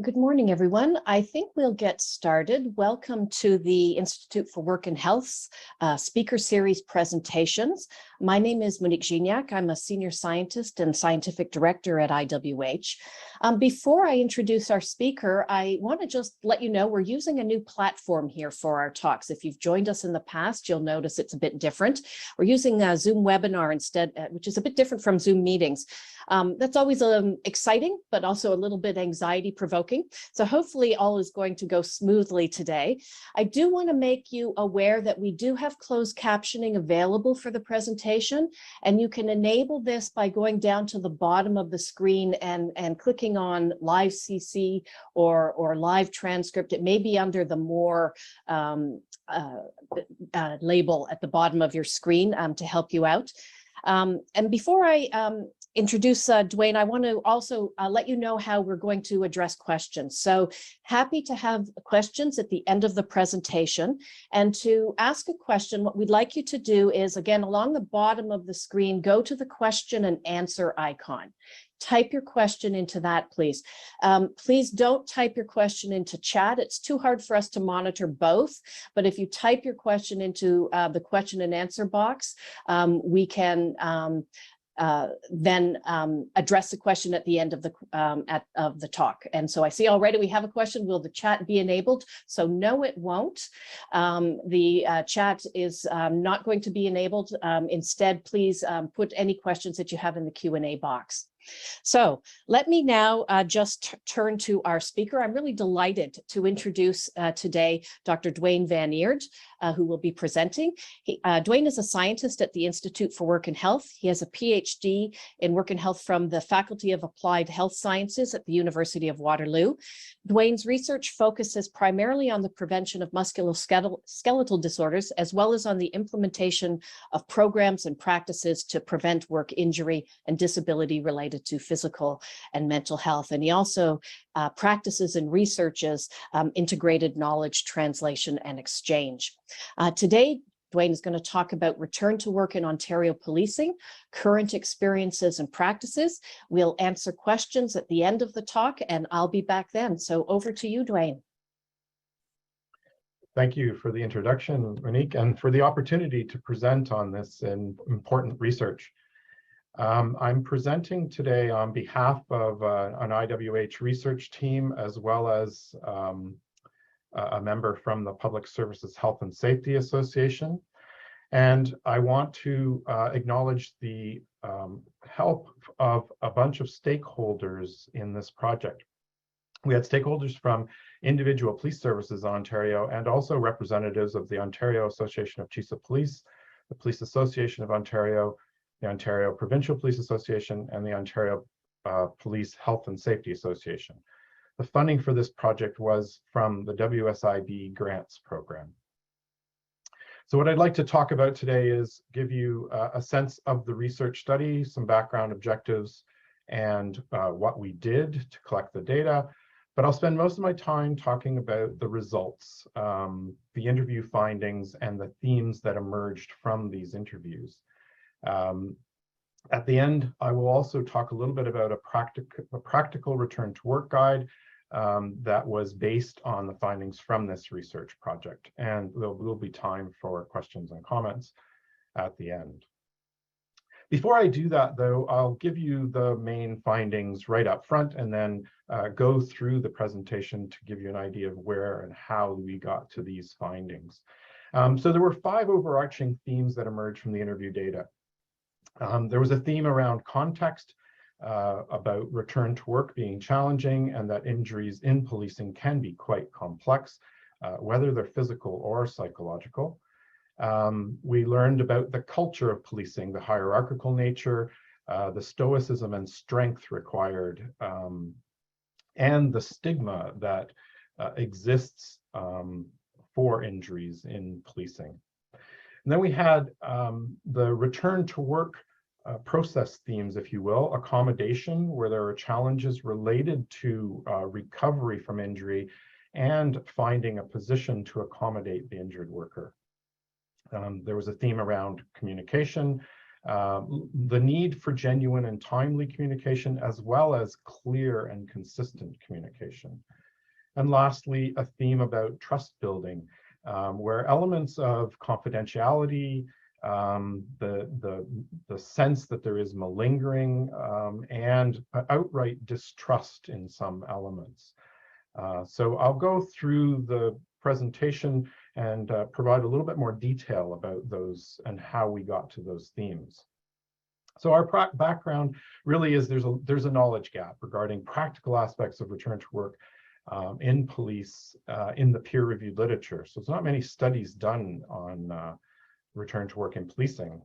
Good morning, everyone. I think we'll get started. Welcome to the Institute for Work and Health's speaker series presentations. My name is Monique Gignac. I'm a senior scientist and scientific director at IWH. Before I introduce our speaker, I want to just let you know we're using a new platform here for our talks. If you've joined us in the past, you'll notice it's a bit different. We're using a Zoom webinar instead, which is a bit different from Zoom meetings. That's always exciting, but also a little bit anxiety provoking. So hopefully all is going to go smoothly today. I do want to make you aware that we do have closed captioning available for the presentation, and you can enable this by going down to the bottom of the screen and clicking on live CC or live transcript. It may be under the more label at the bottom of your screen to help you out. And before I introduce Dwayne, I want to also let you know how we're going to address questions. So happy to have questions at the end of the presentation. And to ask a question, what we'd like you to do is, again, along the bottom of the screen, go to the question and answer icon. Type your question into that, please. Please don't type your question into chat. It's too hard for us to monitor both. But if you type your question into the question and answer box, we can then address the question at the end of the talk. And so I see already we have a question. Will the chat be enabled? So no, it won't. The chat is not going to be enabled. Instead, please put any questions that you have in the Q&A box. So let me now just turn to our speaker. I'm really delighted to introduce today Dr. Dwayne Van Eerd, who will be presenting. Dwayne is a scientist at the Institute for Work and Health. He has a PhD in Work and Health from the Faculty of Applied Health Sciences at the University of Waterloo. Dwayne's research focuses primarily on the prevention of musculoskeletal disorders, as well as on the implementation of programs and practices to prevent work injury and disability related to physical and mental health. And he also practices and researches integrated knowledge translation and exchange. Today, Dwayne is going to talk about return to work in Ontario policing, current experiences and practices. We'll answer questions at the end of the talk, and I'll be back then. So over to you, Dwayne. Thank you for the introduction, Monique, and for the opportunity to present on this important research. I'm presenting today on behalf of an IWH research team, as well as a member from the Public Services Health and Safety Association. And I want to acknowledge the help of a bunch of stakeholders in this project. We had stakeholders from individual police services in Ontario, and also representatives of the Ontario Association of Chiefs of Police, the Police Association of Ontario, the Ontario Provincial Police Association, and the Ontario Police Health and Safety Association. The funding for this project was from the WSIB grants program. So what I'd like to talk about today is give you a sense of the research study, some background objectives, and what we did to collect the data. But I'll spend most of my time talking about the results, the interview findings, and the themes that emerged from these interviews. At the end, I will also talk a little bit about a practical return to work guide that was based on the findings from this research project. And there will be time for questions and comments at the end. Before I do that, though, I'll give you the main findings right up front, and then go through the presentation to give you an idea of where and how we got to these findings. So there were 5 overarching themes that emerged from the interview data. There was a theme around context, about return to work being challenging, and that injuries in policing can be quite complex, whether they're physical or psychological. We learned about the culture of policing, the hierarchical nature, the stoicism and strength required, and the stigma that exists for injuries in policing. And then we had the return to work process themes, if you will, accommodation, where there are challenges related to recovery from injury and finding a position to accommodate the injured worker. There was a theme around communication, the need for genuine and timely communication, as well as clear and consistent communication. And lastly, a theme about trust building, where elements of confidentiality, the sense that there is malingering, and outright distrust in some elements. So I'll go through the presentation and provide a little bit more detail about those and how we got to those themes. So our background really is there's a knowledge gap regarding practical aspects of return to work in police in the peer-reviewed literature. So there's not many studies done on return to work in policing.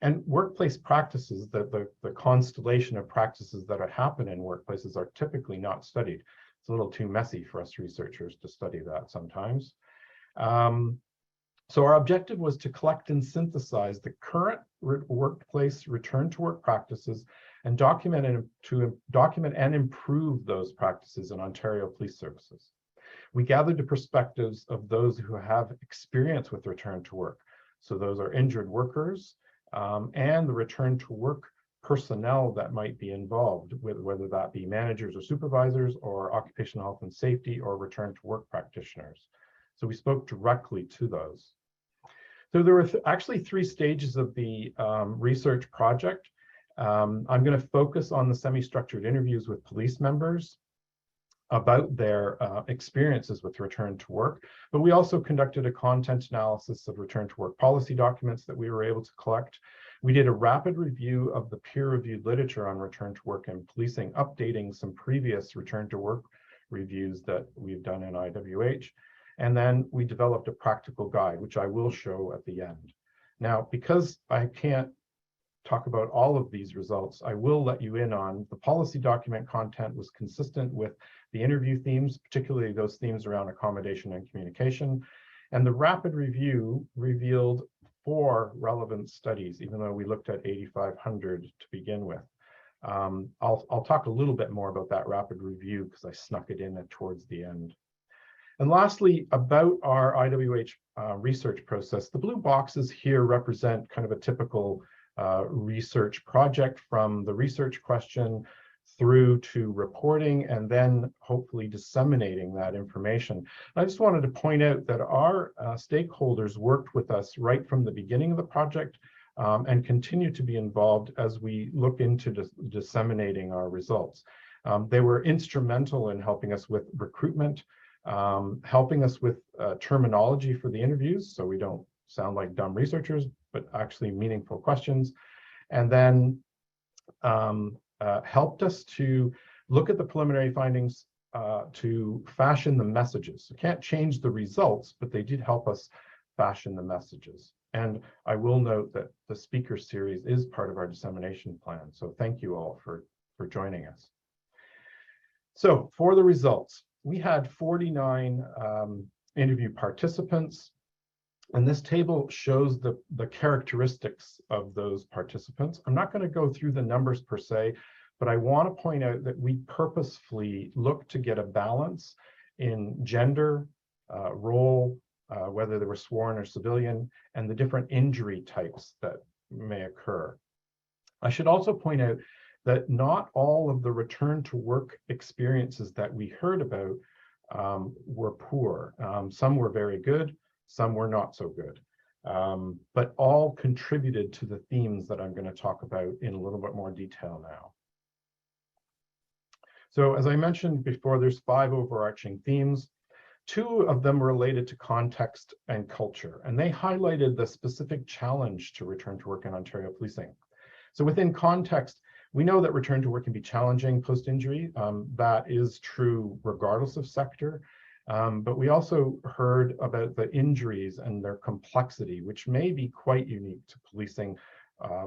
And workplace practices, the constellation of practices that happen in workplaces are typically not studied. It's a little too messy for us researchers to study that sometimes. So our objective was to collect and synthesize the current workplace return to work practices and document and improve those practices in Ontario Police Services. We gathered the perspectives of those who have experience with return to work. So those are injured workers and the return to work personnel that might be involved, with whether that be managers or supervisors or occupational health and safety or return to work practitioners. So we spoke directly to those. So there were actually 3 stages of the research project. I'm going to focus on the semi-structured interviews with police members about their experiences with return to work, but we also conducted a content analysis of return to work policy documents that we were able to collect. We did a rapid review of the peer-reviewed literature on return to work in policing, updating some previous return to work reviews that we've done in IWH. And then we developed a practical guide, which I will show at the end. Now, because I can't talk about all of these results, I will let you in on the policy document content was consistent with the interview themes, particularly those themes around accommodation and communication. And the rapid review revealed 4 relevant studies, even though we looked at 8,500 to begin with. I'll talk a little bit more about that rapid review because I snuck it in towards the end. And lastly, about our IWH research process, the blue boxes here represent kind of a typical research project, from the research question through to reporting and then hopefully disseminating that information. I just wanted to point out that our stakeholders worked with us right from the beginning of the project and continue to be involved as we look into disseminating our results. They were instrumental in helping us with recruitment, helping us with terminology for the interviews so we don't sound like dumb researchers, but actually meaningful questions, and then helped us to look at the preliminary findings to fashion the messages. So can't change the results, but they did help us fashion the messages. And I will note that the speaker series is part of our dissemination plan. So thank you all for joining us. So for the results, we had 49 interview participants. And this table shows the characteristics of those participants. I'm not going to go through the numbers per se, but I want to point out that we purposefully looked to get a balance in gender, role, whether they were sworn or civilian, and the different injury types that may occur. I should also point out that not all of the return to work experiences that we heard about were poor. Some were very good. Some were not so good, but all contributed to the themes that I'm going to talk about in a little bit more detail now. So as I mentioned before, there's 5 overarching themes. 2 of them related to context and culture, and they highlighted the specific challenge to return to work in Ontario policing. So within context, we know that return to work can be challenging post-injury. That is true regardless of sector. But we also heard about the injuries and their complexity, which may be quite unique to policing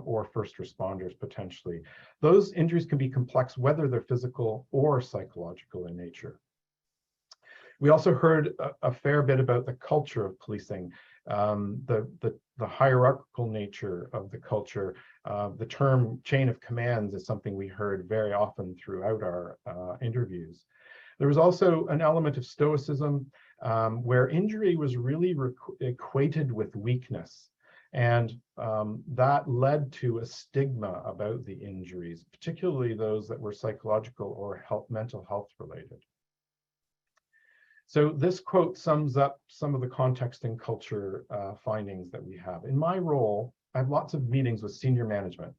or first responders potentially. Those injuries can be complex, whether they're physical or psychological in nature. We also heard a fair bit about the culture of policing, the hierarchical nature of the culture. The term chain of commands is something we heard very often throughout our interviews. There was also an element of stoicism where injury was really equated with weakness. And that led to a stigma about the injuries, particularly those that were psychological or mental health related. So this quote sums up some of the context and culture findings that we have. In my role, I have lots of meetings with senior management.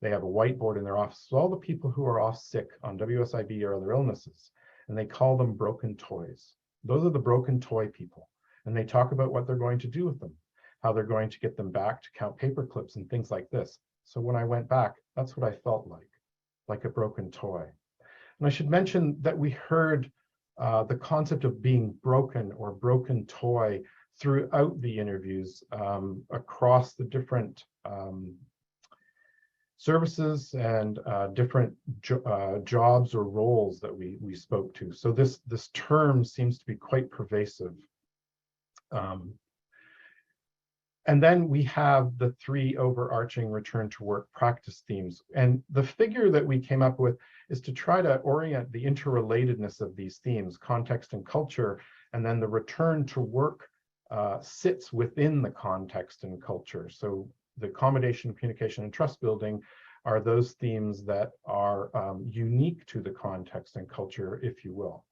They have a whiteboard in their office with all the people who are off sick on WSIB or other illnesses, and they call them broken toys. Those are the broken toy people, and they talk about what they're going to do with them, how they're going to get them back to count paper clips and things like this. So when I went back, that's what I felt like a broken toy. And I should mention that we heard the concept of being broken or broken toy throughout the interviews across the different services and different jobs or roles that we spoke to. So this term seems to be quite pervasive. And then we have the three overarching return to work practice themes. And the figure that we came up with is to try to orient the interrelatedness of these themes, context and culture, and then the return to work sits within the context and culture. So the accommodation, communication, and trust building are those themes that are unique to the context and culture, if you will.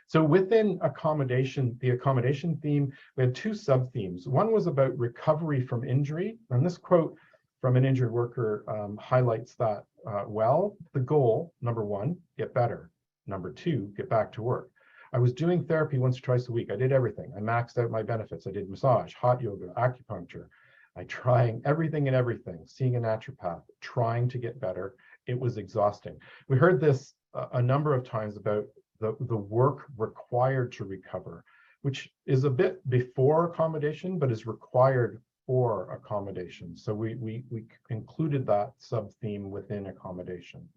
So within accommodation, the accommodation theme, we had two sub-themes. One was about recovery from injury, and this quote from an injured worker highlights that well. The goal, number one, get better. Number two, get back to work. I was doing therapy once or twice a week. I did everything. I maxed out my benefits. I did massage, hot yoga, acupuncture. I trying everything and everything, seeing a naturopath, trying to get better. It was exhausting. We heard this a number of times about the work required to recover, which is a bit before accommodation, but is required for accommodation. So we included that sub-theme within accommodation.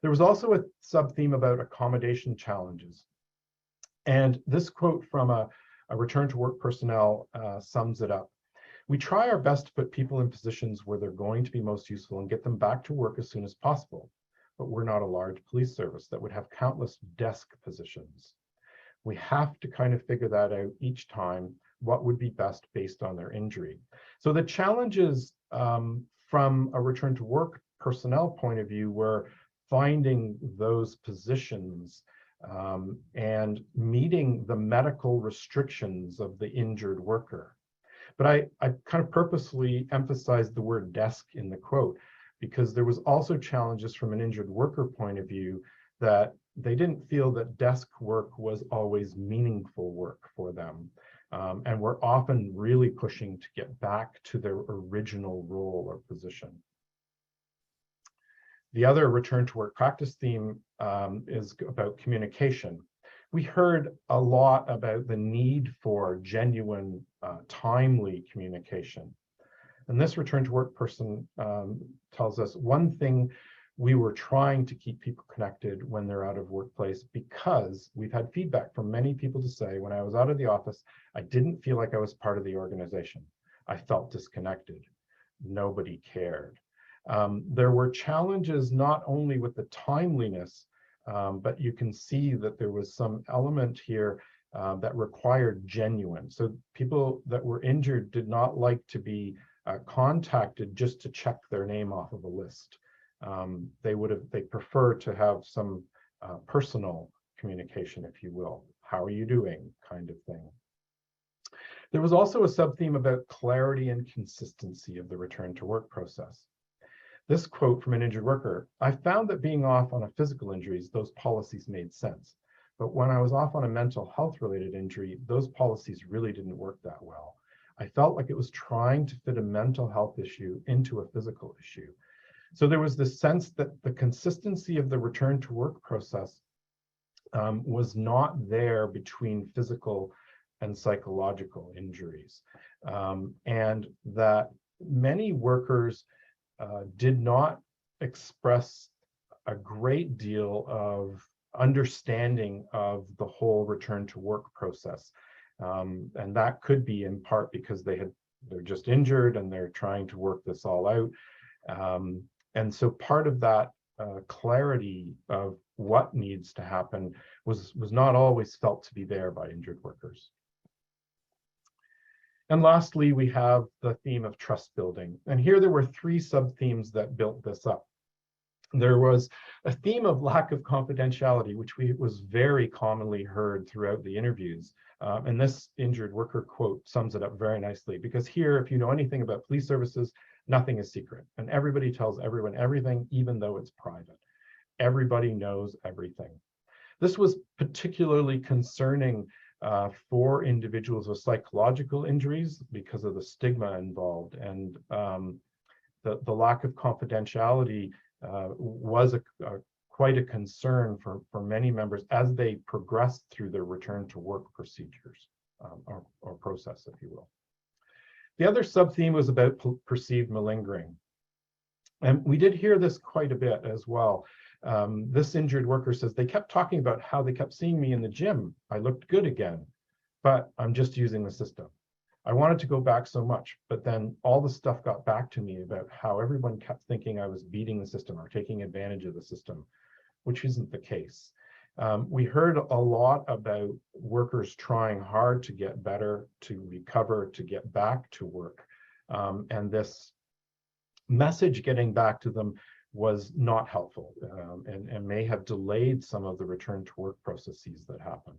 There was also a sub-theme about accommodation challenges. And this quote from a return to work personnel sums it up. We try our best to put people in positions where they're going to be most useful and get them back to work as soon as possible. But we're not a large police service that would have countless desk positions. We have to kind of figure that out each time, what would be best based on their injury. So the challenges from a return to work personnel point of view were finding those positions and meeting the medical restrictions of the injured worker. But I kind of purposely emphasized the word desk in the quote, because there was also challenges from an injured worker point of view that they didn't feel that desk work was always meaningful work for them. And were often really pushing to get back to their original role or position. The other return to work practice theme is about communication. We heard a lot about the need for genuine, timely communication. And this return to work person tells us one thing: we were trying to keep people connected when they're out of workplace, because we've had feedback from many people to say, when I was out of the office, I didn't feel like I was part of the organization. I felt disconnected. Nobody cared. There were challenges not only with the timeliness, but you can see that there was some element here that required genuine. So people that were injured did not like to be contacted just to check their name off of a list. They prefer to have some personal communication, if you will. How are you doing, kind of thing. There was also a sub-theme about clarity and consistency of the return to work process. This quote from an injured worker: I found that being off on a physical injuries, those policies made sense. But when I was off on a mental health related injury, those policies really didn't work that well. I felt like it was trying to fit a mental health issue into a physical issue. So there was this sense that the consistency of the return to work process was not there between physical and psychological injuries. And that many workers did not express a great deal of understanding of the whole return to work process. And that could be in part because they're just injured and they're trying to work this all out. And so part of that clarity of what needs to happen was not always felt to be there by injured workers. And lastly, we have the theme of trust building. And here there were three sub-themes that built this up. There was a theme of lack of confidentiality, which was very commonly heard throughout the interviews. And this injured worker quote sums it up very nicely, because here, if you know anything about police services, nothing is secret. And everybody tells everyone everything, even though it's private. Everybody knows everything. This was particularly concerning for individuals with psychological injuries because of the stigma involved, and the lack of confidentiality was quite a concern for many members as they progressed through their return to work procedures or process, if you will. The other sub-theme was about perceived malingering. And we did hear this quite a bit as well. This injured worker says they kept talking about how they kept seeing me in the gym. I looked good again, but I'm just using the system. I wanted to go back so much, but then all the stuff got back to me about how everyone kept thinking I was beating the system or taking advantage of the system, which isn't the case. We heard a lot about workers trying hard to get better, to recover, to get back to work. And this message getting back to them was not helpful and may have delayed some of the return to work processes that happen.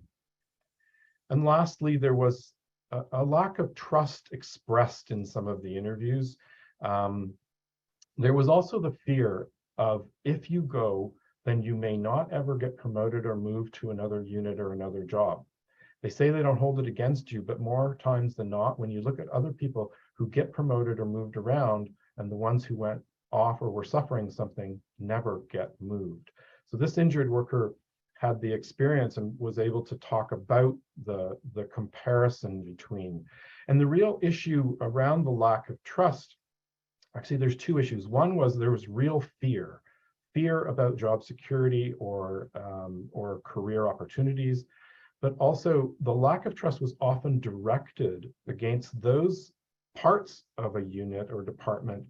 And lastly, there was a lack of trust expressed in some of the interviews. There was also the fear of, if you go, then you may not ever get promoted or moved to another unit or another job. They say they don't hold it against you, but more times than not, when you look at other people who get promoted or moved around, and the ones who went off or were suffering something never get moved. So this injured worker had the experience and was able to talk about the comparison between. And the real issue around the lack of trust, actually there's two issues. One was there was real fear about job security or career opportunities, but also the lack of trust was often directed against those parts of a unit or department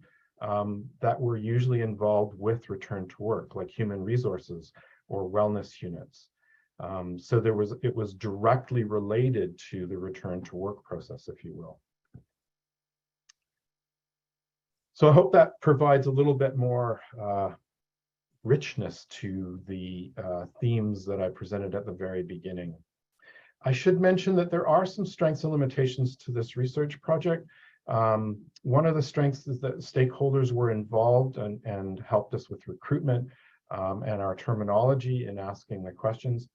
that were usually involved with return to work, like human resources or wellness units. So it was directly related to the return to work process, if you will. So I hope that provides a little bit more richness to the themes that I presented at the very beginning. I should mention that there are some strengths and limitations to this research project. One of the strengths is that stakeholders were involved and helped us with recruitment and our terminology in asking the questions.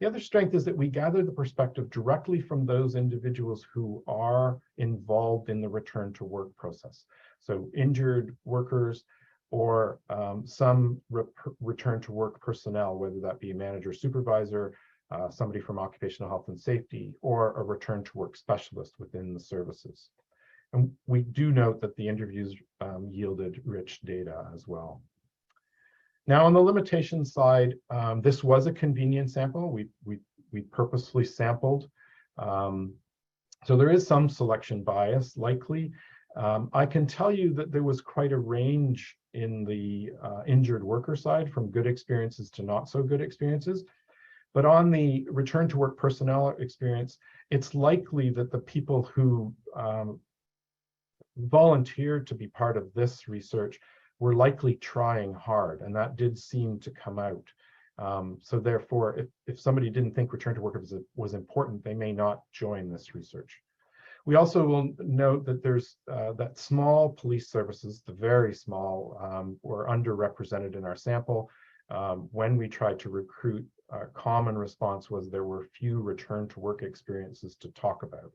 The other strength is that we gathered the perspective directly from those individuals who are involved in the return to work process. So injured workers or some return to work personnel, whether that be a manager, supervisor, somebody from occupational health and safety, or a return to work specialist within the services. And we do note that the interviews yielded rich data as well. Now, on the limitation side, this was a convenient sample. We purposefully sampled. So there is some selection bias, likely. I can tell you that there was quite a range in the injured worker side, from good experiences to not so good experiences. But on the return to work personnel experience, it's likely that the people who volunteered to be part of this research were likely trying hard, and that did seem to come out. So therefore, if somebody didn't think return to work was important, they may not join this research. We also will note that there's that small police services, the very small, were underrepresented in our sample. When we tried to recruit, a common response was there were few return to work experiences to talk about.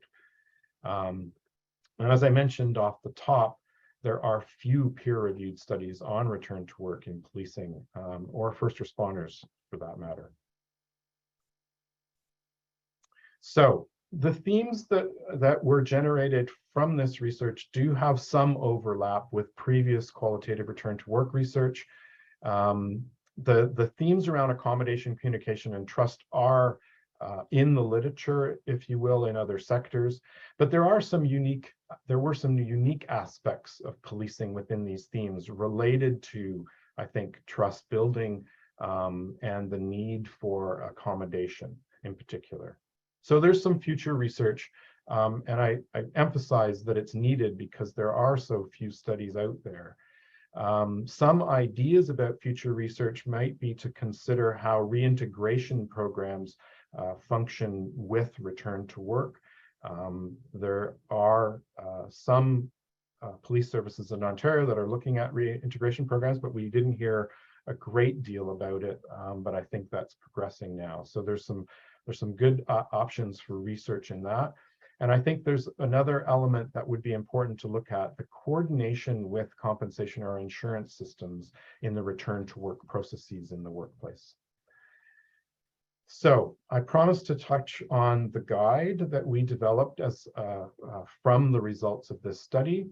And as I mentioned off the top, there are few peer-reviewed studies on return to work in policing or first responders, for that matter. So the themes that were generated from this research do have some overlap with previous qualitative return to work research. The themes around accommodation, communication, and trust are in the literature, if you will, in other sectors, but there were some unique aspects of policing within these themes related to, I think, trust building and the need for accommodation in particular. So there's some future research And I emphasize that it's needed because there are so few studies out there. Some ideas about future research might be to consider how reintegration programs function with return to work. There are some police services in Ontario that are looking at reintegration programs, but we didn't hear a great deal about it, but I think that's progressing now. So there's some good options for research in that. And I think there's another element that would be important to look at, the coordination with compensation or insurance systems in the return to work processes in the workplace. So I promised to touch on the guide that we developed as from the results of this study.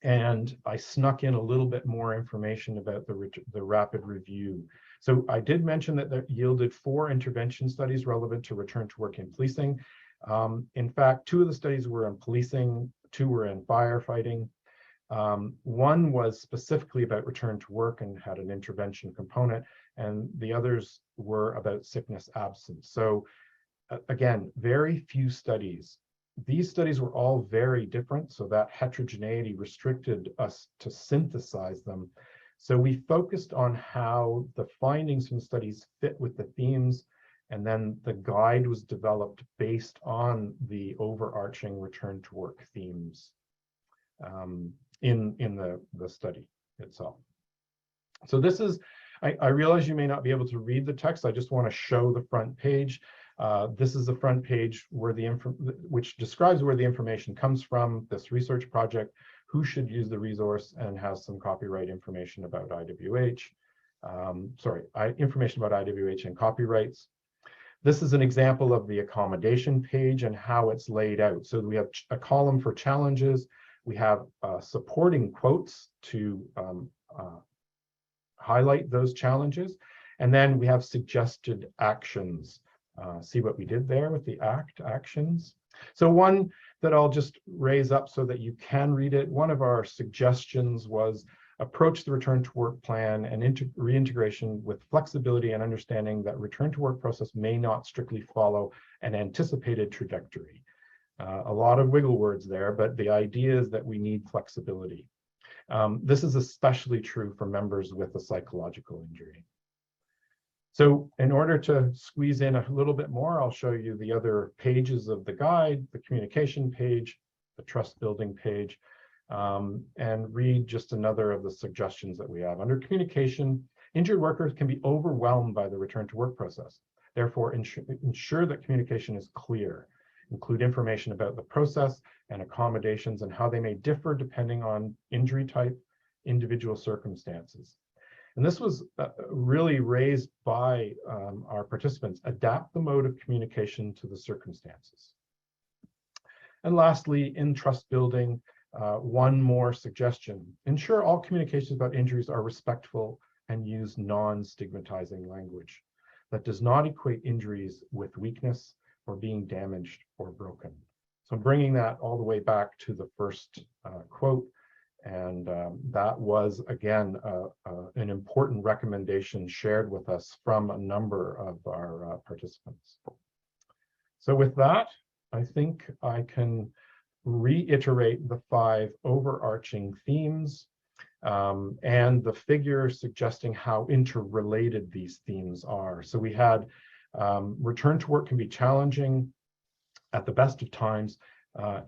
And I snuck in a little bit more information about the rapid review. So I did mention that that yielded 4 intervention studies relevant to return to work in policing. In fact, 2 of the studies were in policing, 2 were in firefighting. One was specifically about return to work and had an intervention component, and the others were about sickness absence. So again, very few studies. These studies were all very different, so that heterogeneity restricted us to synthesize them. So we focused on how the findings from studies fit with the themes, and then the guide was developed based on the overarching return to work themes in the study itself. So this is, I realize you may not be able to read the text. I just want to show the front page. This is the front page where which describes where the information comes from, this research project, who should use the resource, and has some copyright information about IWH. Information about IWH and copyrights. This is an example of the accommodation page and how it's laid out. So we have a column for challenges. We have supporting quotes to highlight those challenges. And then we have suggested actions. See what we did there with the actions. So one that I'll just raise up so that you can read it. One of our suggestions was approach the return to work plan and reintegration with flexibility and understanding that return to work process may not strictly follow an anticipated trajectory. A lot of wiggle words there, but the idea is that we need flexibility. This is especially true for members with a psychological injury. So in order to squeeze in a little bit more, I'll show you the other pages of the guide, the communication page, the trust building page, and read just another of the suggestions that we have. Under communication, injured workers can be overwhelmed by the return to work process. Therefore, ensure that communication is clear. Include information about the process and accommodations and how they may differ depending on injury type, individual circumstances. And this was really raised by our participants. Adapt the mode of communication to the circumstances. And lastly, in trust building, one more suggestion. Ensure all communications about injuries are respectful and use non-stigmatizing language that does not equate injuries with weakness or being damaged or broken. So I'm bringing that all the way back to the first quote. And that was, again, an important recommendation shared with us from a number of our participants. So with that, I think I can reiterate the 5 overarching themes and the figure suggesting how interrelated these themes are. So we had return to work can be challenging at the best of times.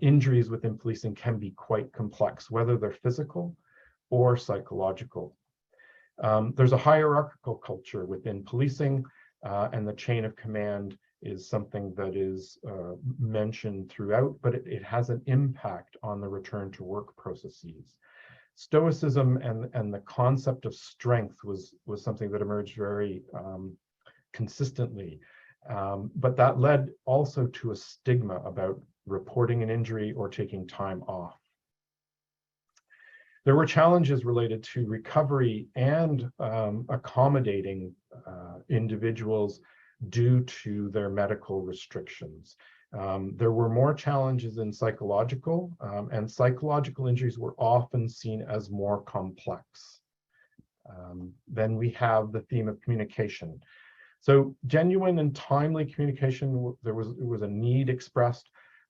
Injuries within policing can be quite complex, whether they're physical or psychological. There's a hierarchical culture within policing, and the chain of command is something that is mentioned throughout, but it has an impact on the return to work processes. Stoicism and the concept of strength was something that emerged very consistently, but that led also to a stigma about reporting an injury or taking time off. There were challenges related to recovery and accommodating individuals due to their medical restrictions. There were more challenges in psychological, and psychological injuries were often seen as more complex. Then we have the theme of communication. So genuine and timely communication, there was a need expressed.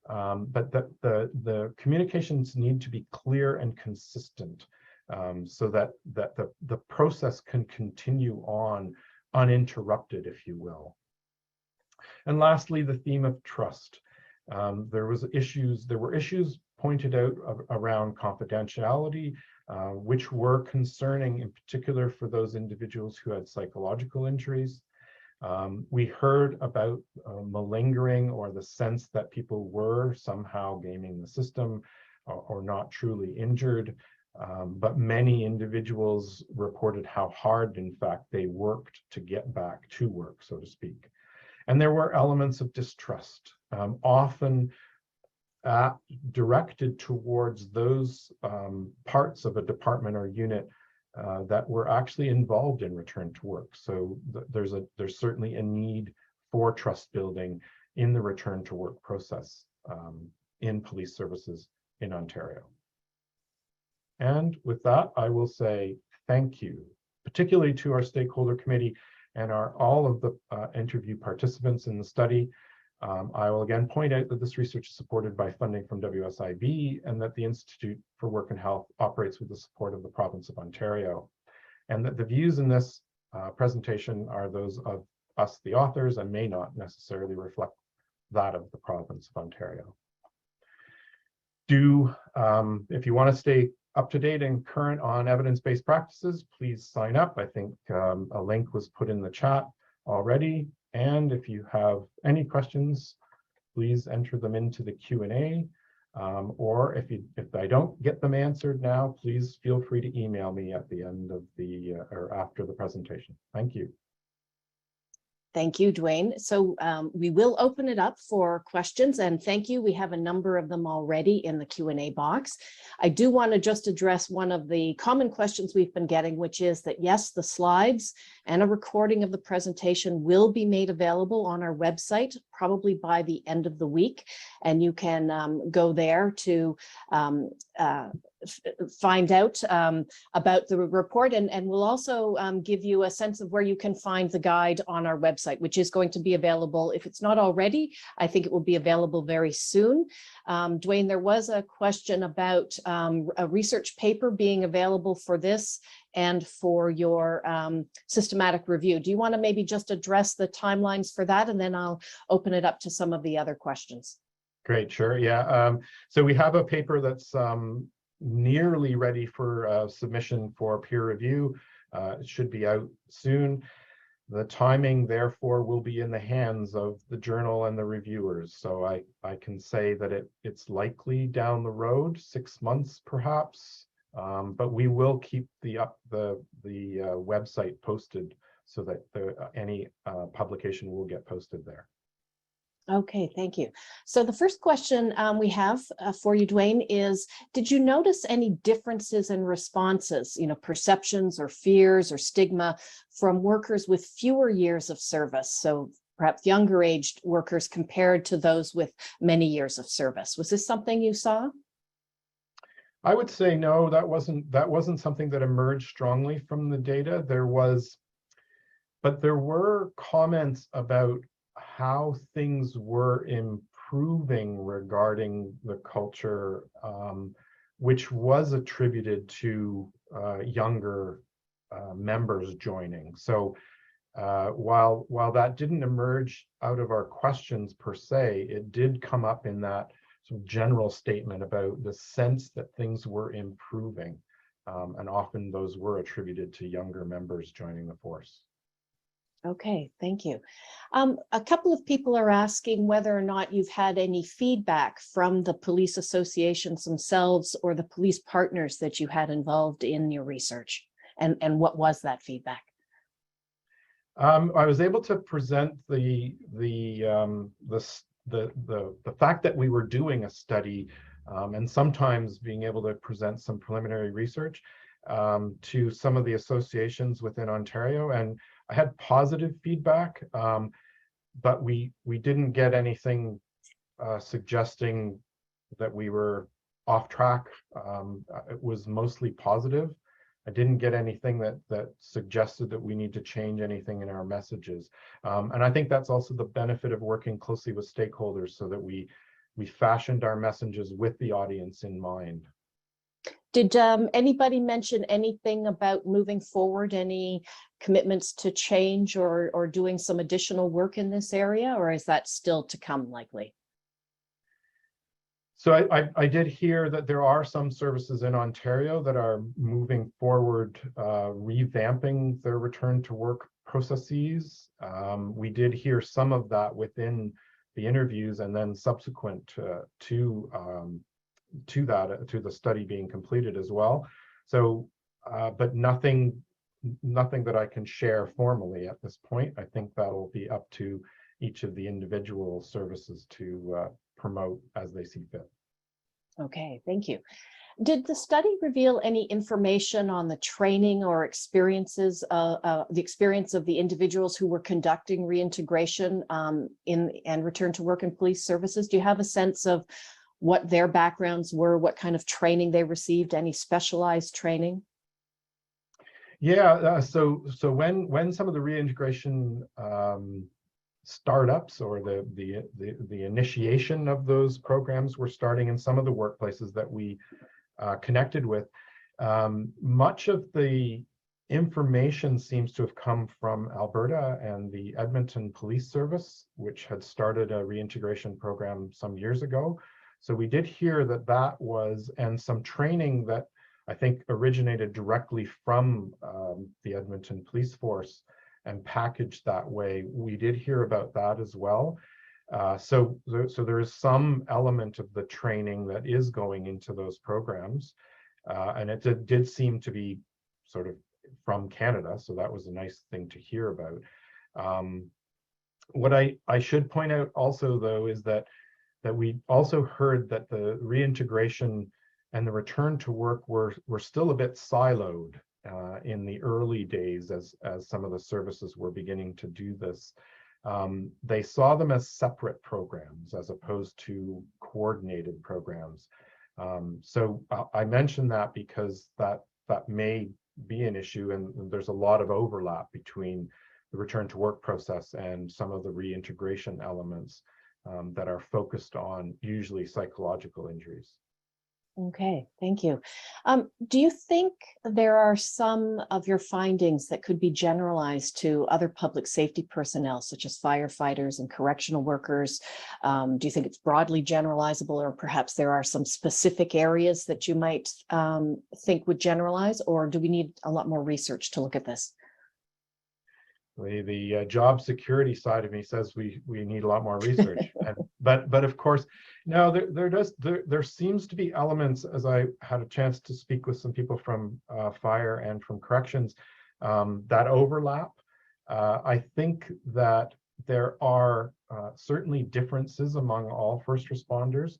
but that the communications need to be clear and consistent, so that the process can continue on uninterrupted, if you will. And lastly, the theme of trust. There were issues pointed out around confidentiality, which were concerning in particular for those individuals who had psychological injuries. We heard about malingering, or the sense that people were somehow gaming the system or not truly injured. But many individuals reported how hard, in fact, they worked to get back to work, so to speak. And there were elements of distrust, often directed towards those parts of a department or unit that were actually involved in return to work. So there's certainly a need for trust building in the return to work process in police services in Ontario. And with that, I will say thank you, particularly to our stakeholder committee and all of the interview participants in the study. I will again point out that this research is supported by funding from WSIB, and that the Institute for Work and Health operates with the support of the province of Ontario, and that the views in this presentation are those of us, the authors, and may not necessarily reflect that of the province of Ontario. If you want to stay up to date and current on evidence-based practices, please sign up. I think a link was put in the chat already. And if you have any questions, please enter them into the Q&A. Or if I don't get them answered now, please feel free to email me at the end of or after the presentation. Thank you. Thank you, Dwayne. So we will open it up for questions, and thank you. We have a number of them already in the Q&A box. I do want to just address one of the common questions we've been getting, which is that yes, the slides and a recording of the presentation will be made available on our website, probably by the end of the week, and you can go there to find out about the report, and we'll also give you a sense of where you can find the guide on our website, which is going to be available. If it's not already, I think it will be available very soon. Dwayne, there was a question about a research paper being available for this and for your systematic review. Do you want to maybe just address the timelines for that, and then I'll open it up to some of the other questions? Great, sure, yeah. So we have a paper that's nearly ready for submission for peer review. It should be out soon. The timing, therefore, will be in the hands of the journal and the reviewers. So I can say that it's likely down the road, 6 months perhaps, but we will keep the website posted so that any publication will get posted there. Okay, thank you. So the first question we have for you, Dwayne, is, did you notice any differences in responses, perceptions or fears or stigma from workers with fewer years of service? So perhaps younger aged workers compared to those with many years of service. Was this something you saw? I would say no, that wasn't something that emerged strongly from the data. But there were comments about how things were improving regarding the culture, which was attributed to younger members joining. So while that didn't emerge out of our questions per se, it did come up in that sort of general statement about the sense that things were improving, and often those were attributed to younger members joining the force. Okay, thank you. A couple of people are asking whether or not you've had any feedback from the police associations themselves or the police partners that you had involved in your research, and what was that feedback? I was able to present the fact that we were doing a study, and sometimes being able to present some preliminary research to some of the associations within Ontario, and I had positive feedback, but we didn't get anything suggesting that we were off track. It was mostly positive. I didn't get anything that suggested that we need to change anything in our messages. And I think that's also the benefit of working closely with stakeholders, so that we we fashioned our messages with the audience in mind. Did anybody mention anything about moving forward, any commitments to change or doing some additional work in this area, or is that still to come likely? So I did hear that there are some services in Ontario that are moving forward, revamping their return to work processes. We did hear some of that within the interviews, and then subsequent to the study being completed as well. So, but nothing that I can share formally at this point. I think that'll be up to each of the individual services to promote as they see fit. Okay, thank you. Did the study reveal any information on the training or experiences, the experience of the individuals who were conducting reintegration and return to work in police services? Do you have a sense of what their backgrounds were, what kind of training they received, any specialized training? Yeah, so when some of the reintegration startups or the initiation of those programs were starting in some of the workplaces that we connected with, much of the information seems to have come from Alberta and the Edmonton Police Service, which had started a reintegration program some years ago. So we did hear that was, and some training that I think originated directly from the Edmonton Police Force and packaged that way. We did hear about that as well. So there is some element of the training that is going into those programs. And it did seem to be sort of from Canada. So that was a nice thing to hear about. What I should point out also, though, is that we also heard that the reintegration and the return to work were still a bit siloed in the early days as some of the services were beginning to do this. They saw them as separate programs as opposed to coordinated programs. So I mention that because that may be an issue, and there's a lot of overlap between the return to work process and some of the reintegration elements that are focused on usually psychological injuries. Okay, thank you. Do you think there are some of your findings that could be generalized to other public safety personnel, such as firefighters and correctional workers? Do you think it's broadly generalizable, or perhaps there are some specific areas that you might think would generalize, or do we need a lot more research to look at this? The job security side of me says we need a lot more research, but of course, no, there seems to be elements, as I had a chance to speak with some people from fire and from corrections, that overlap. I think that there are certainly differences among all first responders,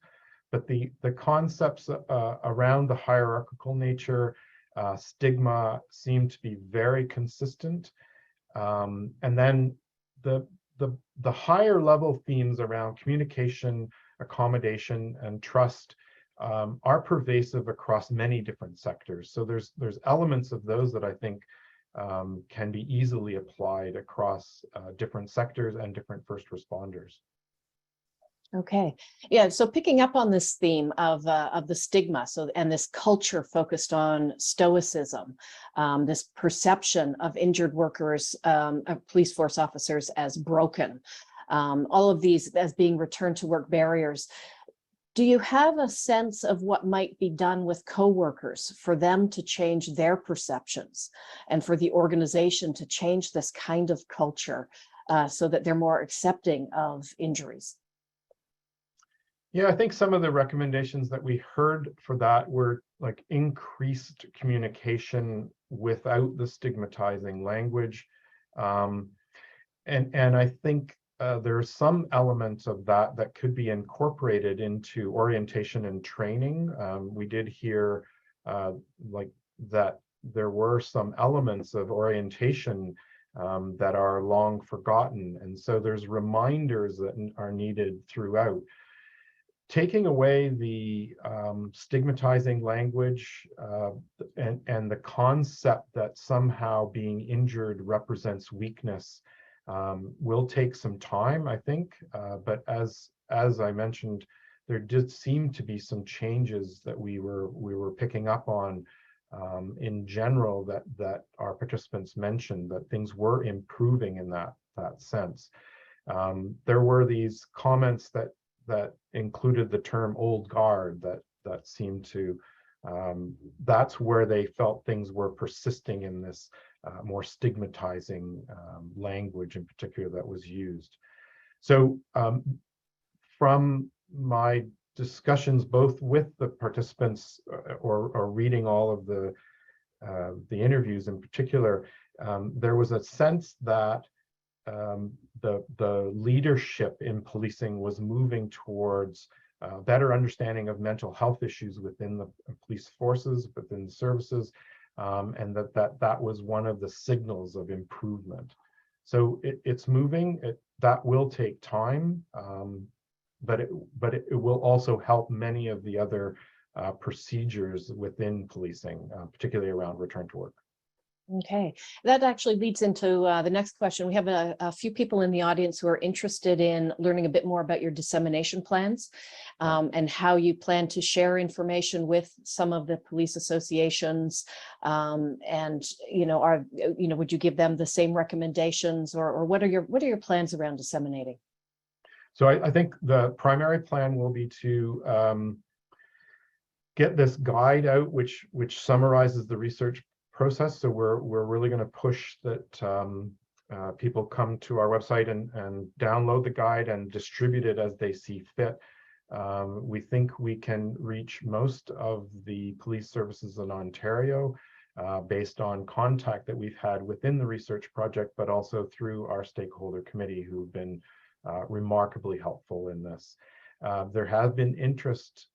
but the concepts around the hierarchical nature, stigma, seem to be very consistent. And then the higher level themes around communication, accommodation, and trust are pervasive across many different sectors. So there's elements of those that I think can be easily applied across different sectors and different first responders. Okay, yeah. So picking up on this theme of the stigma, and this culture focused on stoicism, this perception of injured workers, of police force officers as broken, all of these as being return to work barriers. Do you have a sense of what might be done with coworkers for them to change their perceptions, and for the organization to change this kind of culture so that they're more accepting of injuries? Yeah, I think some of the recommendations that we heard for that were like increased communication without the stigmatizing language. And I think there are some elements of that could be incorporated into orientation and training. We did hear like that there were some elements of orientation that are long forgotten. And so there's reminders that are needed throughout. Taking away the stigmatizing language and the concept that somehow being injured represents weakness will take some time, I think. But as I mentioned, there did seem to be some changes that we were picking up on in general, that our participants mentioned, that things were improving in that sense. There were these comments that included the term old guard that seemed to, that's where they felt things were persisting in this more stigmatizing language in particular that was used. So from my discussions both with the participants or reading all of the interviews in particular, there was a sense that the leadership in policing was moving towards better understanding of mental health issues within the police forces, within the services, and that was one of the signals of improvement. So it's moving. That will take time, but it will also help many of the other procedures within policing, particularly around return to work. Okay, that actually leads into the next question. We have a few people in the audience who are interested in learning a bit more about your dissemination plans and how you plan to share information with some of the police associations. And would you give them the same recommendations, or what are your plans around disseminating? So I think the primary plan will be to get this guide out, which summarizes the research process. So we're really going to push that people come to our website and download the guide and distribute it as they see fit. We think we can reach most of the police services in Ontario based on contact that we've had within the research project, but also through our stakeholder committee, who've been remarkably helpful in this. There has been interest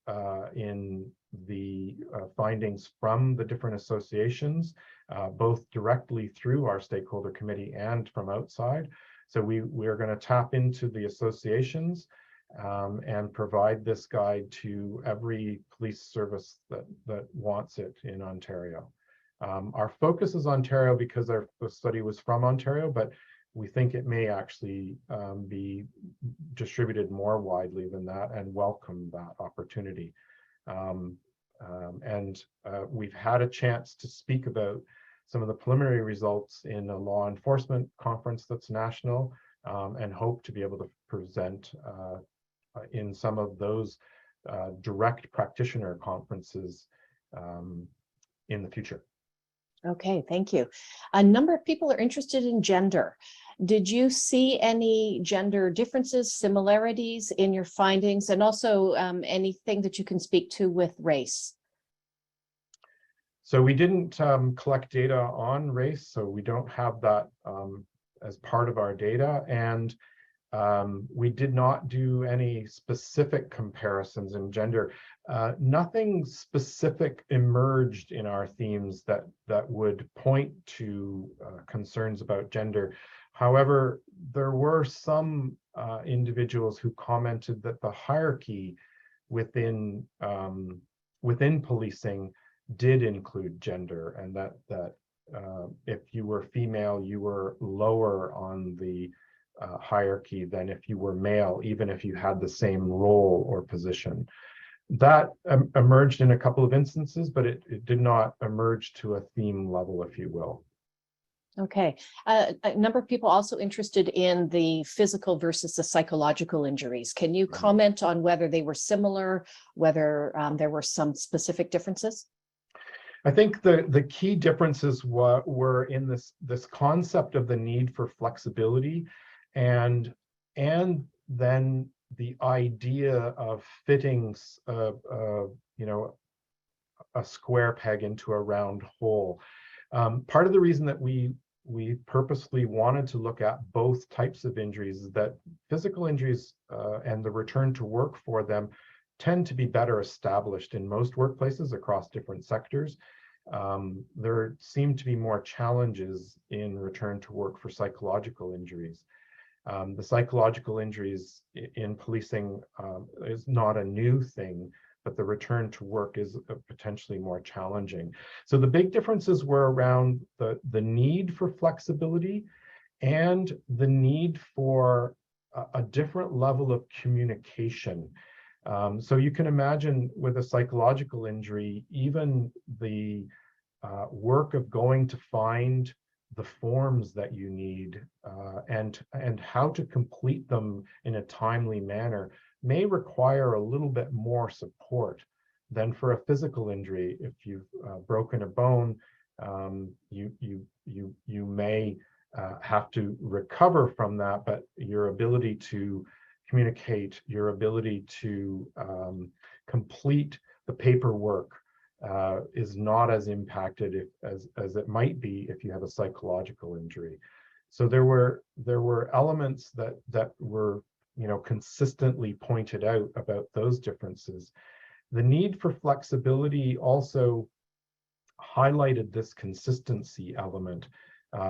in the findings from the different associations, both directly through our stakeholder committee and from outside. So we're going to tap into the associations and provide this guide to every police service that wants it in Ontario. Our focus is Ontario because the study was from Ontario, but we think it may actually be distributed more widely than that, and welcome that opportunity. We've had a chance to speak about some of the preliminary results in a law enforcement conference that's national, and hope to be able to present in some of those direct practitioner conferences in the future. Okay, thank you. A number of people are interested in gender. Did you see any gender differences, similarities in your findings, and also anything that you can speak to with race? So we didn't collect data on race, so we don't have that as part of our data, and we did not do any specific comparisons in gender. Nothing specific emerged in our themes that would point to concerns about gender. However, there were some individuals who commented that the hierarchy within policing did include gender, and that if you were female, you were lower on the hierarchy than if you were male, even if you had the same role or position. That emerged in a couple of instances, but it did not emerge to a theme level, if you will. Okay. A number of people also interested in the physical versus the psychological injuries. Can you comment on whether they were similar, whether there were some specific differences? I think the key differences were in this concept of the need for flexibility, and then the idea of fitting a square peg into a round hole. Part of the reason that we purposely wanted to look at both types of injuries is that physical injuries and the return to work for them tend to be better established in most workplaces across different sectors. There seem to be more challenges in return to work for psychological injuries. The psychological injuries in policing is not a new thing, but the return to work is potentially more challenging. So the big differences were around the need for flexibility and the need for a different level of communication. So you can imagine with a psychological injury, even the work of going to find the forms that you need and how to complete them in a timely manner may require a little bit more support than for a physical injury. If you've broken a bone, you may have to recover from that, but your ability to communicate, your ability to complete the paperwork is not as impacted as it might be if you have a psychological injury. So there were elements that were consistently pointed out about those differences. The need for flexibility also highlighted this consistency element,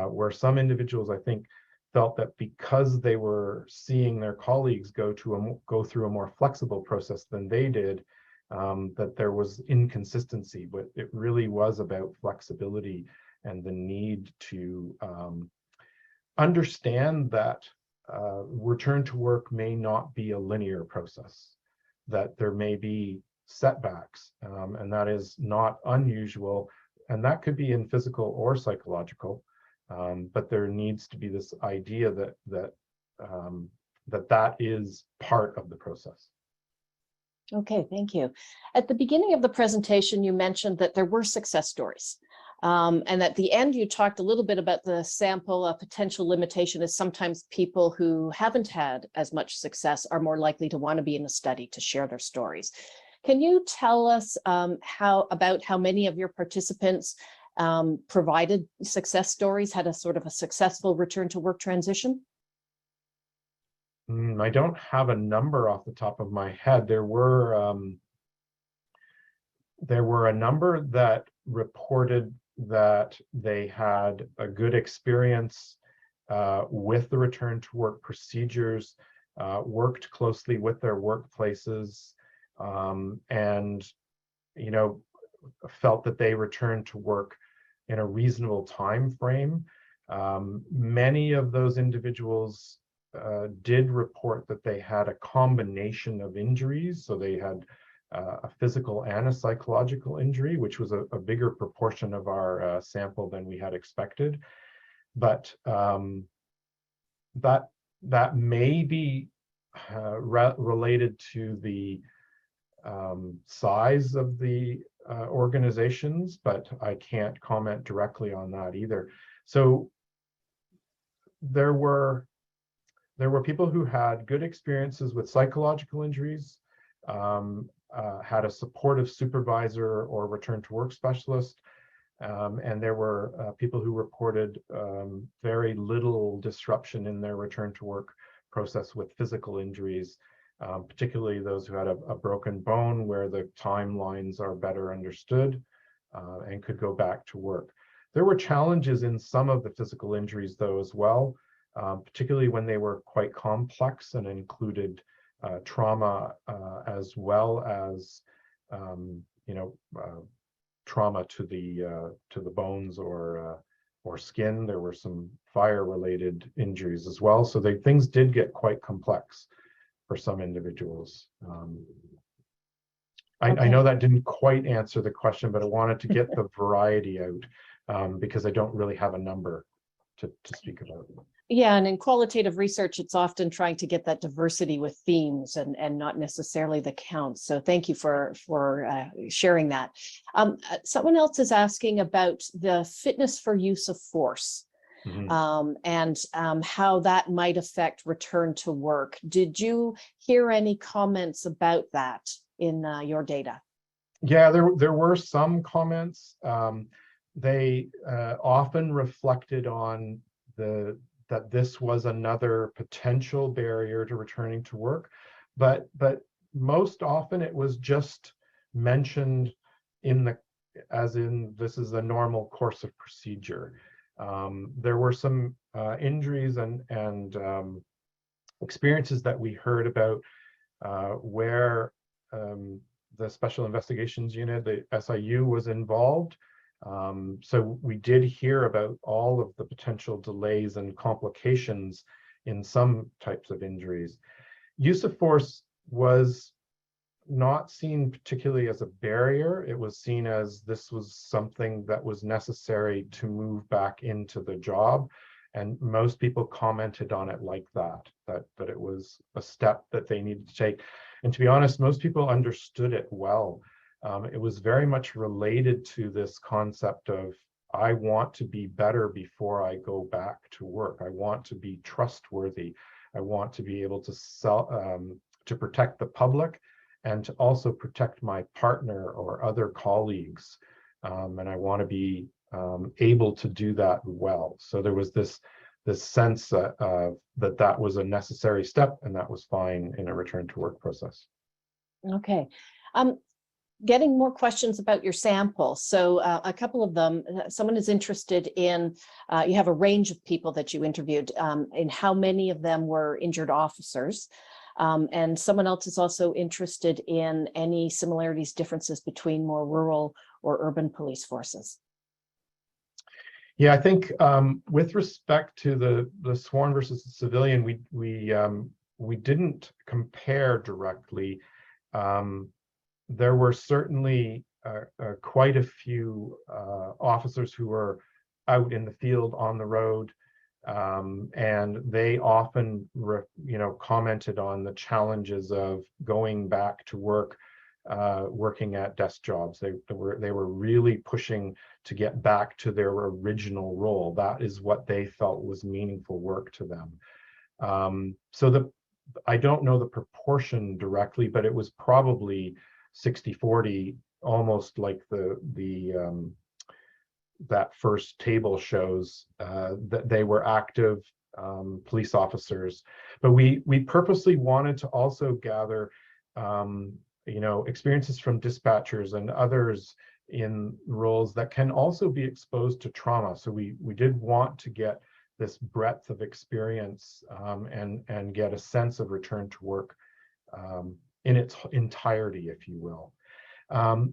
where some individuals, I think, felt that because they were seeing their colleagues go through a more flexible process than they did, that there was inconsistency, but it really was about flexibility and the need to understand that return to work may not be a linear process, that there may be setbacks, and that is not unusual, and that could be in physical or psychological, but there needs to be this idea that is part of the process. Okay, thank you. At the beginning of the presentation, you mentioned that there were success stories. And at the end, you talked a little bit about the sample potential limitation is sometimes people who haven't had as much success are more likely to want to be in a study to share their stories. Can you tell us how many of your participants provided success stories, had a sort of a successful return to work transition? I don't have a number off the top of my head. There were a number that reported that they had a good experience with the return to work procedures, worked closely with their workplaces, and felt that they returned to work in a reasonable time frame. Many of those individuals did report that they had a combination of injuries. So they had a physical and a psychological injury, which was a bigger proportion of our sample than we had expected. But that may be related to the size of the organizations, but I can't comment directly on that either. So there were people who had good experiences with psychological injuries, had a supportive supervisor or return to work specialist, and there were people who reported very little disruption in their return to work process with physical injuries, particularly those who had a broken bone where the timelines are better understood and could go back to work. There were challenges in some of the physical injuries though as well, particularly when they were quite complex and included trauma as well as trauma to the bones or skin. There were some fire-related injuries as well, so things did get quite complex for some individuals. Okay. I know that didn't quite answer the question, but I wanted to get the variety out because I don't really have a number to speak about. Yeah, and in qualitative research, it's often trying to get that diversity with themes and not necessarily the count. So thank you for sharing that. Someone else is asking about the fitness for use of force. Mm-hmm. And how that might affect return to work. Did you hear any comments about that in your data? Yeah, there were some comments. They often reflected on that this was another potential barrier to returning to work, but most often it was just mentioned as in this is a normal course of procedure. There were some injuries and experiences that we heard about where the Special Investigations Unit, the SIU, was involved. So we did hear about all of the potential delays and complications in some types of injuries. Use of force was not seen particularly as a barrier. It was seen as this was something that was necessary to move back into the job. And most people commented on it like that it was a step that they needed to take. And to be honest, most people understood it well. It was very much related to this concept of, I want to be better before I go back to work. I want to be trustworthy. I want to be able to to protect the public and to also protect my partner or other colleagues. And I want to be able to do that well. So there was this sense that was a necessary step, and that was fine in a return to work process. Okay. Getting more questions about your sample. So a couple of them, someone is interested in, you have a range of people that you interviewed, in how many of them were injured officers. And someone else is also interested in any similarities, differences between more rural or urban police forces. Yeah, I think with respect to the sworn versus the civilian, we didn't compare directly. There were certainly quite a few officers who were out in the field on the road, and they often, commented on the challenges of going back to work, working at desk jobs. They were really pushing to get back to their original role. That is what they felt was meaningful work to them. So I don't know the proportion directly, but it was probably 60-40, almost like that first table shows, that they were active police officers. But we purposely wanted to also gather experiences from dispatchers and others in roles that can also be exposed to trauma. So we did want to get this breadth of experience, and get a sense of return to work in its entirety, if you will.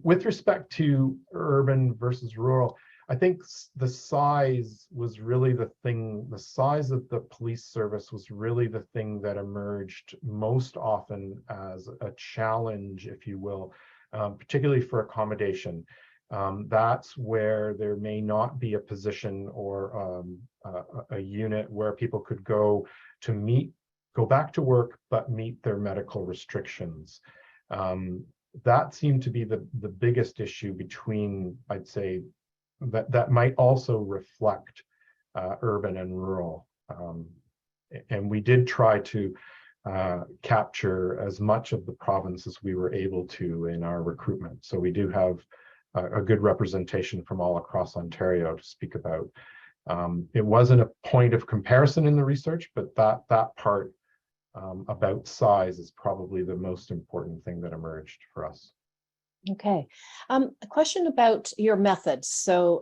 With respect to urban versus rural, I think the size was really the thing. The size of the police service was really the thing that emerged most often as a challenge, if you will, particularly for accommodation. That's where there may not be a position or a unit where people could go back to work, but meet their medical restrictions. That seemed to be the biggest issue between, I'd say, that might also reflect urban and rural. And we did try to capture as much of the province as we were able to in our recruitment. So we do have a good representation from all across Ontario to speak about. It wasn't a point of comparison in the research, but that part about size is probably the most important thing that emerged for us. Okay. A question about your methods. So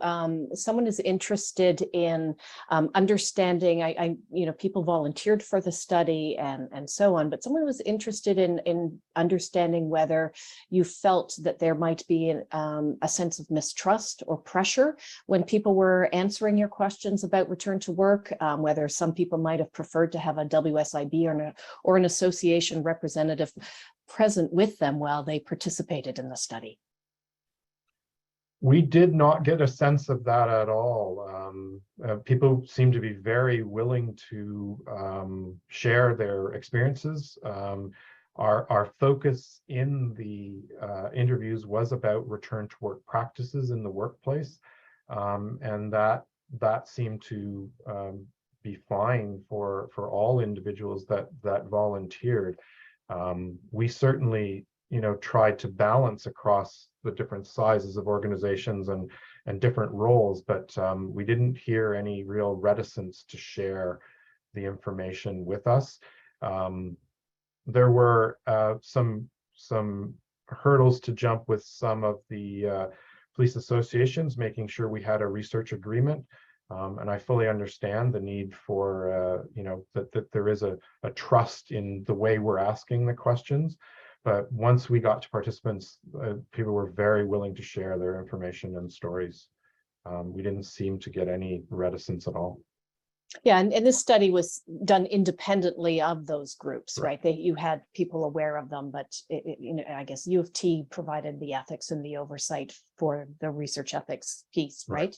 someone is interested in understanding, people volunteered for the study and so on, but someone was interested in understanding whether you felt that there might be a sense of mistrust or pressure when people were answering your questions about return to work, whether some people might have preferred to have a WSIB or an association representative present with them while they participated in the study. We did not get a sense of that at all. People seem to be very willing to share their experiences. Our focus in the interviews was about return to work practices in the workplace, and that seemed to be fine for all individuals that volunteered. We certainly, tried to balance across the different sizes of organizations and different roles, but we didn't hear any real reticence to share the information with us. There were some hurdles to jump with some of the police associations, making sure we had a research agreement. And I fully understand the need for, that there is a trust in the way we're asking the questions. But once we got to participants, people were very willing to share their information and stories. We didn't seem to get any reticence at all. Yeah, and this study was done independently of those groups, Right. right? You had people aware of them, but I guess U of T provided the ethics and the oversight for the research ethics piece, right?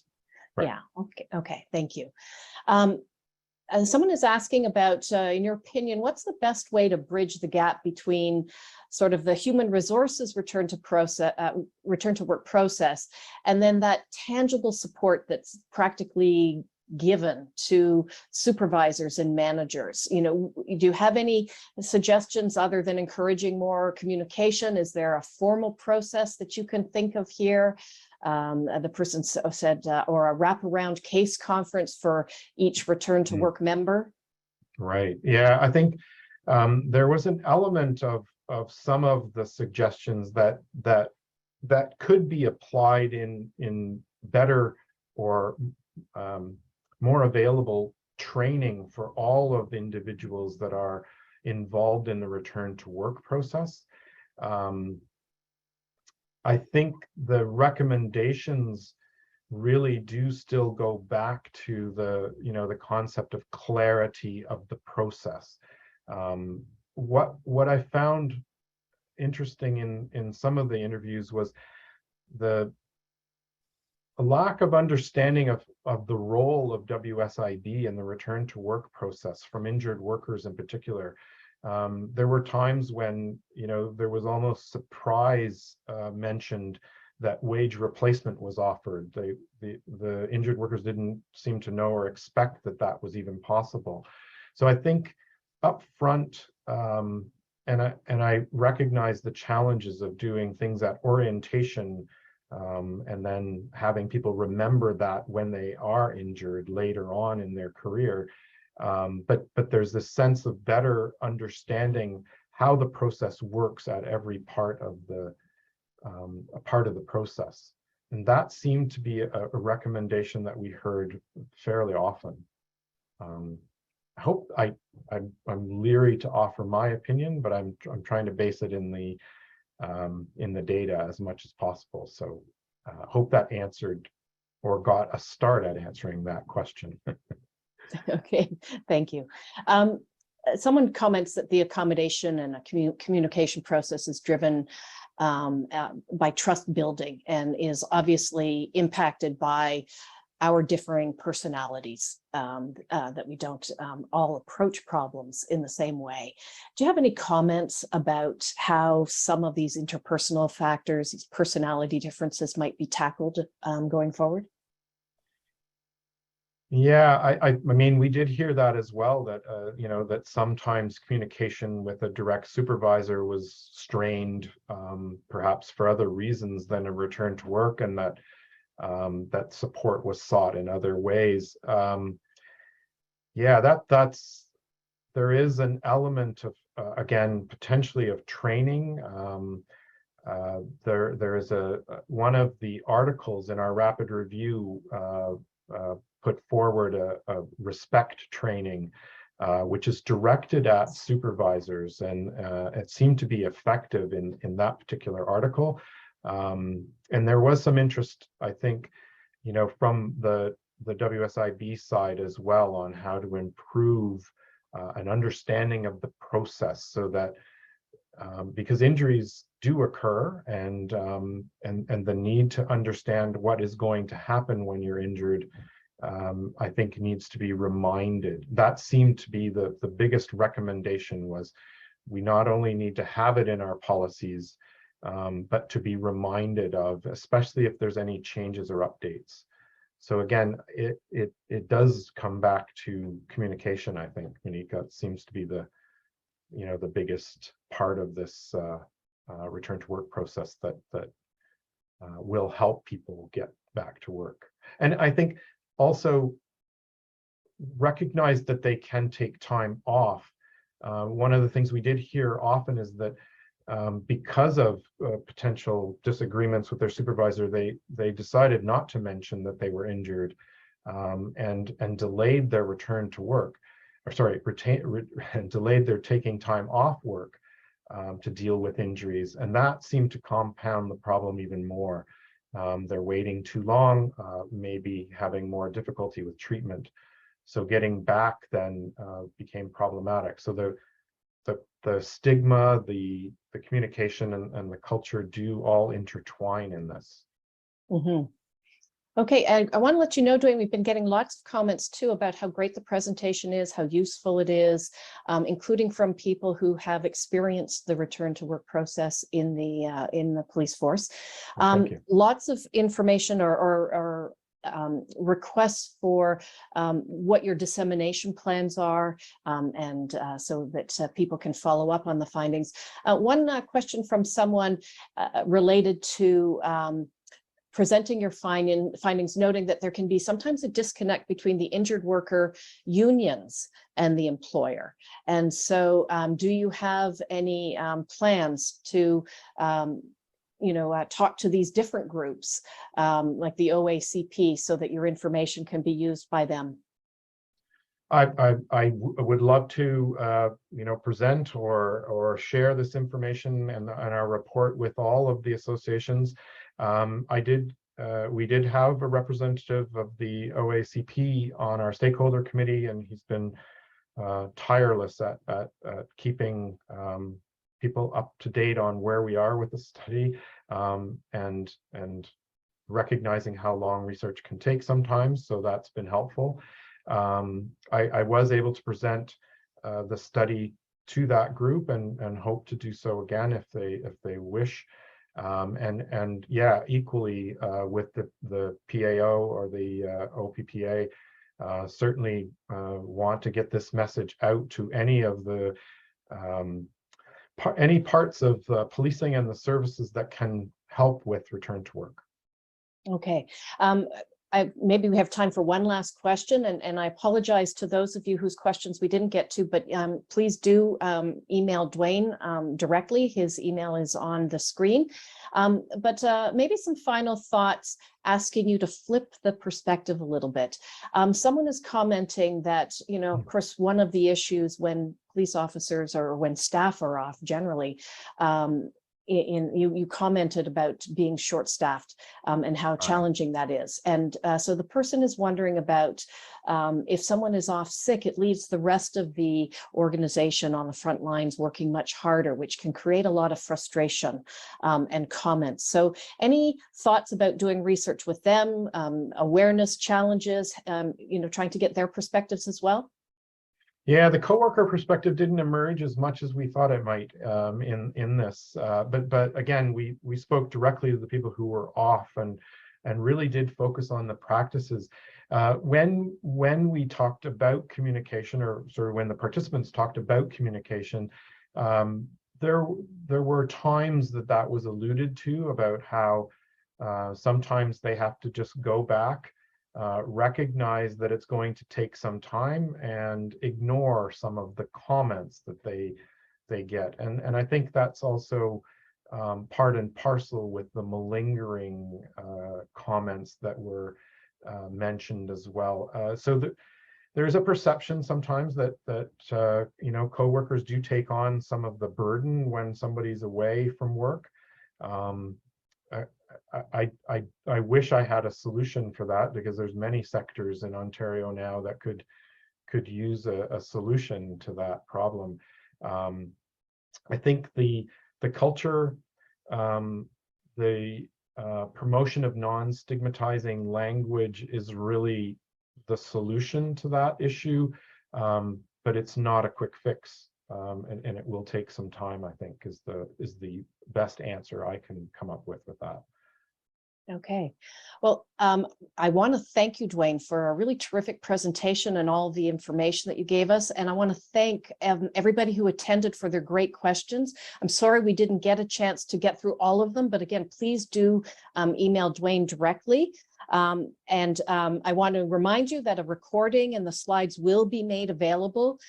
Right. Yeah. Okay. Thank you. And someone is asking about, in your opinion, what's the best way to bridge the gap between sort of the human resources return to work process, and then that tangible support that's practically given to supervisors and managers? Do you have any suggestions other than encouraging more communication? Is there a formal process that you can think of here? The person said, or a wraparound case conference for each return to work member. Right. Yeah, I think there was an element of some of the suggestions that could be applied in better or more available training for all of the individuals that are involved in the return to work process. I think the recommendations really do still go back to the concept of clarity of the process. What I found interesting in some of the interviews was a lack of understanding of the role of WSIB in the return to work process from injured workers in particular. There were times when there was almost surprise mentioned that wage replacement was offered. The injured workers didn't seem to know or expect that was even possible. So I think up front, and I recognize the challenges of doing things at orientation, and then having people remember that when they are injured later on in their career. But there's this sense of better understanding how the process works at every part of the process, and that seemed to be a recommendation that we heard fairly often. I hope I'm leery to offer my opinion, but I'm trying to base it in the data as much as possible. So hope that answered or got a start at answering that question. Okay, thank you. Someone comments that the accommodation and a communication process is driven by trust building and is obviously impacted by our differing personalities, that we don't all approach problems in the same way. Do you have any comments about how some of these interpersonal factors, these personality differences, might be tackled going forward? Yeah, I mean, we did hear that as well, that that sometimes communication with a direct supervisor was strained, perhaps for other reasons than a return to work, and that that support was sought in other ways. Yeah, there is an element of again, potentially of training. There is one of the articles in our rapid review put forward a respect training, which is directed at supervisors, and it seemed to be effective in that particular article. And there was some interest, I think, from the WSIB side as well, on how to improve an understanding of the process, so that because injuries do occur, and the need to understand what is going to happen when you're injured, I think needs to be reminded. That seemed to be the biggest recommendation, was we not only need to have it in our policies, but to be reminded of, especially if there's any changes or updates. So again, it does come back to communication, I think, Monica. It seems to be the biggest part of this return to work process that will help people get back to work. And I think also recognize that they can take time off. One of the things we did hear often is that because of potential disagreements with their supervisor, they decided not to mention that they were injured, and delayed their return to work, or sorry, delayed their taking time off work to deal with injuries, and that seemed to compound the problem even more. They're waiting too long, maybe having more difficulty with treatment. So getting back then became problematic. So the stigma, the communication, and the culture do all intertwine in this. Mm-hmm. Okay, I want to let you know, Dwayne, we've been getting lots of comments too about how great the presentation is, how useful it is, including from people who have experienced the return to work process in the police force. Thank you. Lots of information or requests for what your dissemination plans are, and so that people can follow up on the findings. One question from someone related to presenting your findings, noting that there can be sometimes a disconnect between the injured worker unions and the employer. And so do you have any plans to talk to these different groups like the OACP so that your information can be used by them? I would love to present or share this information and our report with all of the associations. We did have a representative of the OACP on our stakeholder committee, and he's been tireless at keeping people up to date on where we are with the study, and recognizing how long research can take sometimes. So that's been helpful. I was able to present the study to that group, and hope to do so again if they wish. And yeah, equally with the PAO or the OPPA, certainly want to get this message out to any of the any parts of policing and the services that can help with return to work. Okay. Maybe we have time for one last question, and I apologize to those of you whose questions we didn't get to, but please do email Dwayne directly. His email is on the screen. But maybe some final thoughts, asking you to flip the perspective a little bit. Someone is commenting that, of course, one of the issues when police officers or when staff are off generally, you commented about being short-staffed and how challenging that is. And so the person is wondering about if someone is off sick, it leaves the rest of the organization on the front lines working much harder, which can create a lot of frustration and comments. So any thoughts about doing research with them, awareness challenges, trying to get their perspectives as well? Yeah, the coworker perspective didn't emerge as much as we thought it might in this, but again, we spoke directly to the people who were off and really did focus on the practices. When we talked about communication, or sort of when the participants talked about communication, there were times that was alluded to about how sometimes they have to just go back, recognize that it's going to take some time, and ignore some of the comments that they get. And I think that's also part and parcel with the malingering comments that were mentioned as well. So there's a perception sometimes that coworkers do take on some of the burden when somebody's away from work. I wish I had a solution for that, because there's many sectors in Ontario now that could use a solution to that problem. I think the culture, the promotion of non-stigmatizing language is really the solution to that issue, but it's not a quick fix, and it will take some time, I think, is the best answer I can come up with that. Okay. Well, I want to thank you, Dwayne, for a really terrific presentation and all the information that you gave us. And I want to thank everybody who attended for their great questions. I'm sorry we didn't get a chance to get through all of them, but again, please do email Dwayne directly. And I want to remind you that a recording and the slides will be made available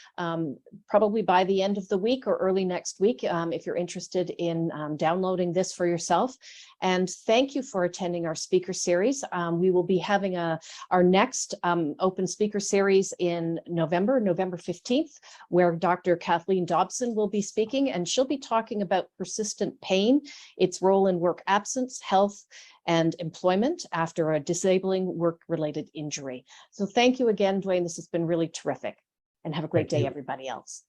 probably by the end of the week or early next week if you're interested in downloading this for yourself. And thank you for attending our speaker series. We will be having our next open speaker series in November 15th, where Dr. Kathleen Dobson will be speaking, and she'll be talking about persistent pain, its role in work absence, health, and employment after a disabling following work-related injury. So thank you again, Dwayne. This has been really terrific. And have a great Thank day, you. everybody else.